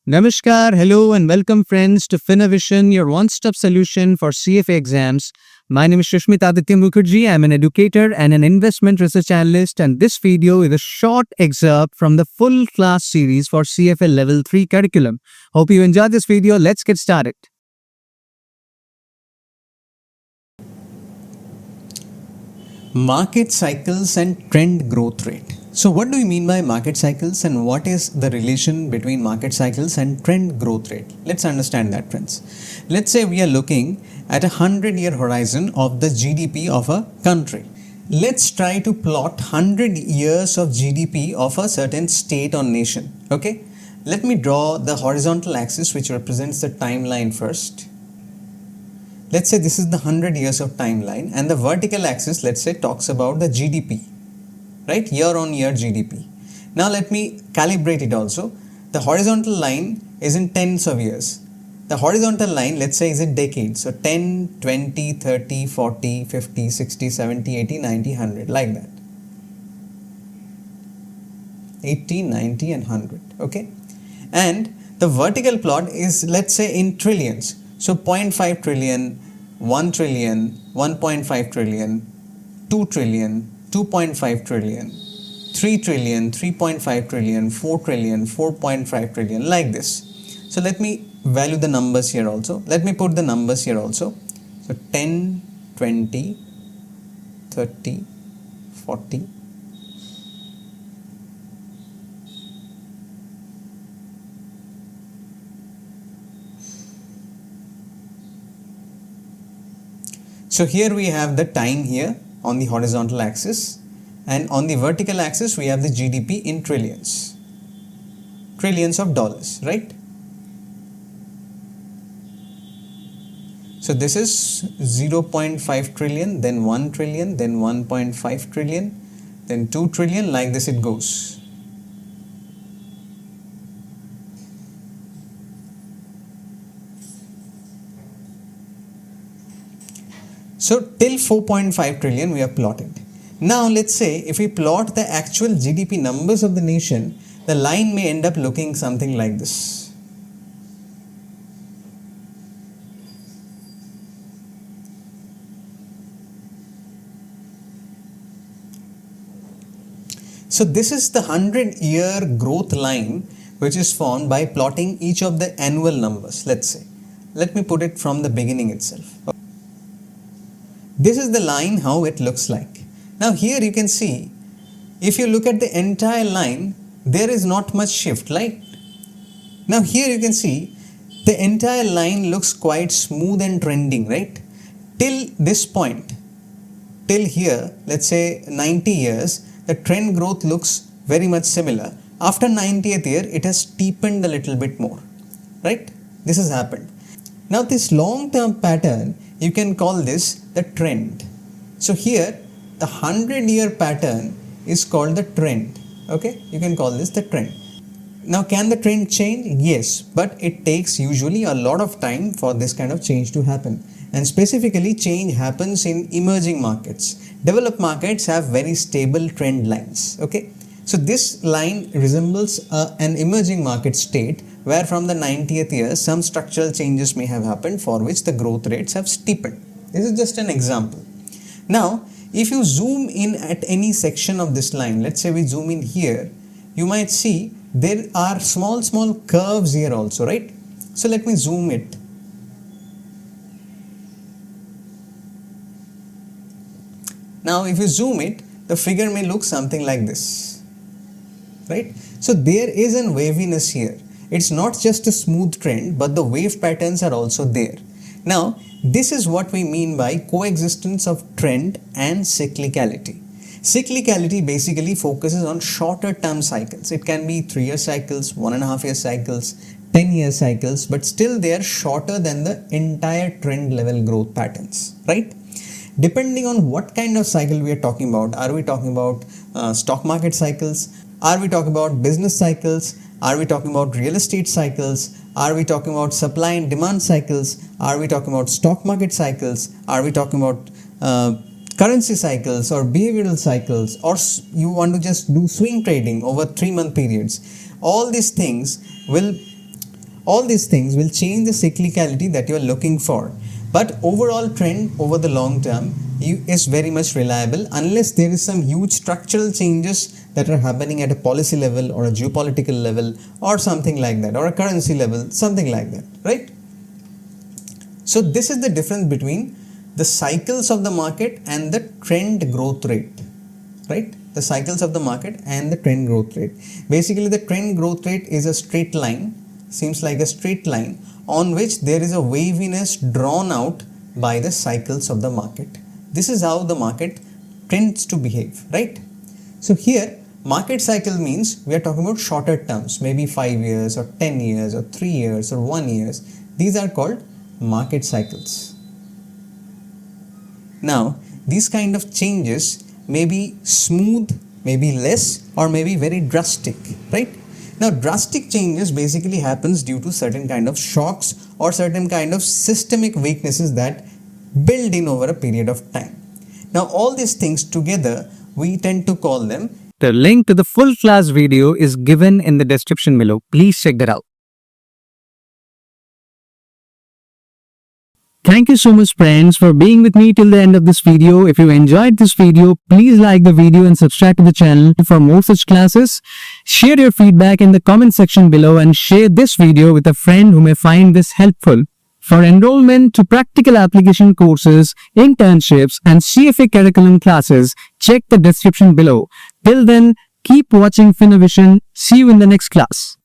Namaskar, hello and welcome friends to Finavision, your one-stop solution for CFA exams. My name is Shushmit Aditya Mukherjee. I'm an educator and an investment research analyst, and this video is a short excerpt from the full class series for CFA Level 3 curriculum. Hope you enjoyed this video. Let's get started. Market cycles and trend growth rate. So what do we mean by market cycles and what is the relation between market cycles and trend growth rate? Let's understand that, friends. Let's say we are looking at a 100-year horizon of the GDP of a country. Let's try to plot 100 years of GDP of a certain state or nation. Okay, let me draw the horizontal axis which represents the timeline first. Let's say this is the 100 years of timeline, and the vertical axis, let's say, talks about the GDP, right? Year on year GDP. Now let me calibrate it also. The horizontal line is in tens of years. The horizontal line, let's say, is in decades. So 10, 20, 30, 40, 50, 60, 70, 80, 90, 100, like that. 80, 90 and 100, okay? And the vertical plot is, let's say, in trillions. So 0.5 trillion, 1 trillion, 1.5 trillion, 2 trillion, 2.5 trillion, 3 trillion, 3.5 trillion, 4 trillion, 4.5 trillion, like this. So let me value the numbers here also. Let me put the numbers here also. So 10, 20, 30, 40, so here we have the time here on the horizontal axis, and on the vertical axis we have the GDP in trillions of dollars, right? So this is 0.5 trillion, then 1 trillion, then 1.5 trillion, then 2 trillion, like this it goes. So till 4.5 trillion we have plotted. Now let's say if we plot the actual GDP numbers of the nation, the line may end up looking something like this. So this is the 100-year growth line which is formed by plotting each of the annual numbers, let's say. Let me put it from the beginning itself. This is the line how it looks like. Now here you can see, if you look at the entire line, there is not much shift, right? Now here you can see the entire line looks quite smooth and trending, right? Till this point, till here, let's say 90 years, the trend growth looks very much similar. After 90th year, it has steepened a little bit more, right? This has happened. Now this long-term pattern, you can call this the trend. So here the 100-year pattern is called the trend. Okay, you can call this the trend. Now can the trend change? Yes, but it takes usually a lot of time for this kind of change to happen. And specifically change happens in emerging markets. Developed markets have very stable trend lines. Okay, so this line resembles an emerging market state where from the 90th year some structural changes may have happened for which the growth rates have steepened. This is just an example. Now if you zoom in at any section of this line, let's say we zoom in here, you might see there are small curves here also, right? So let me zoom it. Now if you zoom it, the figure may look something like this, right? So there is a waviness here. It's not just a smooth trend, but the wave patterns are also there. Now, this is what we mean by coexistence of trend and cyclicality. Cyclicality basically focuses on shorter term cycles. It can be 3-year cycles, 1.5-year cycles, 10-year cycles, but still they are shorter than the entire trend level growth patterns, right? Depending on what kind of cycle we are talking about, are we talking about stock market cycles? Are we talking about business cycles? Are we talking about real estate cycles? Are we talking about supply and demand cycles? Are we talking about stock market cycles? Are we talking about currency cycles or behavioral cycles, or you want to just do swing trading over 3-month periods? All these things will All these things will change the cyclicality that you are looking for. But overall trend over the long term is very much reliable unless there is some huge structural changes that are happening at a policy level or a geopolitical level or something like that, or a currency level, something like that, right? So this is the difference between the cycles of the market and the trend growth rate, right? The cycles of the market and the trend growth rate. Basically, the trend growth rate is a straight line, seems like a straight line on which there is a waviness drawn out by the cycles of the market. This is how the market tends to behave, right? So here, market cycle means we are talking about shorter terms, maybe 5 years or 10 years or 3 years or 1 year. These are called market cycles. Now, these kind of changes may be smooth, maybe less, or maybe very drastic, right? Now, drastic changes basically happens due to certain kind of shocks or certain kind of systemic weaknesses that build in over a period of time. Now, all these things together, we tend to call them. The link to the full class video is given in the description below. Please check that out. Thank you so much friends for being with me till the end of this video. If you enjoyed this video, please like the video and subscribe to the channel for more such classes. Share your feedback in the comment section below and share this video with a friend who may find this helpful. For enrollment to practical application courses, internships and CFA curriculum classes, check the description below. Till then, keep watching Finnovision. See you in the next class.